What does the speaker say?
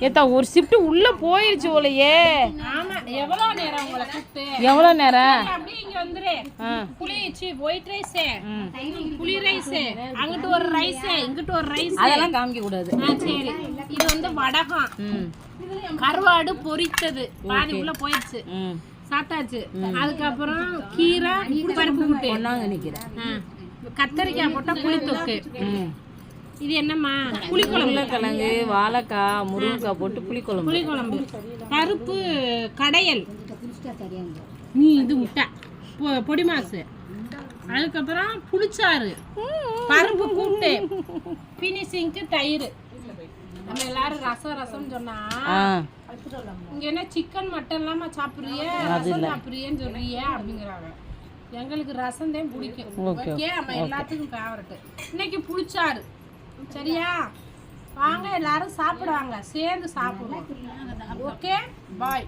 ஏத்தா ஒரு ஷிஃப்ட் உள்ள போயிருச்சு போலயே. ஆமா எவ்வளவு நேரம் உங்களை கூப்பிட்டு எவ்வளவு நேரம்? அப்படியே இங்க வந்துரு. புளிச்சி ஒயிட் ரைஸ், புளி ரைஸ், அங்கிட்டு ஒரு ரைஸ், இங்கிட்டு ஒரு ரைஸ். அதெல்லாம் காமிக்க கூடாது. சரி, இது வந்து வடகம், கருவாடு பொரித்தது பாதி உள்ள போயிடுச்சு, சாப்பிட்டாச்சு. அதுக்கப்புறம் கீரை, பருப்பு கூட்டு, ஒன்னாங்க நிக்கிறேன். கத்தரிக்காய் போட்டா புளி தொக்கு. இது என்னம்மா? புளிக்குழம்பு, கிழங்கு, வாழைக்காய், முருங்கைக்காய் போட்டு புளிக்குழம்பு. புளிக்குழம்பு, பருப்பு கடையல், இது முட்டை, பொடி மாசு, அதுக்கப்புறம் புளிச்சாறு, பருப்பு கூட்டு, பினிஷிங்க்கு தயிர். நம்ம எல்லாரும் ரசம் சொன்னா இங்க என்ன சிக்கன் மட்டன் இல்லாம சாப்பிடுறிய, ரசம் சாப்பிடுறியன்னு சொல்றிய அப்படிங்கிறாங்க. எங்களுக்கு ரசம் தான் பிடிக்கும். ஓகே, நம்ம எல்லாத்துக்கும் ஃபேவரட். இன்னைக்கு புளிச்சாறு. சரியா? வாங்க எல்லாரும் சாப்பிடுவாங்க, சேர்ந்து சாப்பிடுவோம். ஓகே, பாய்.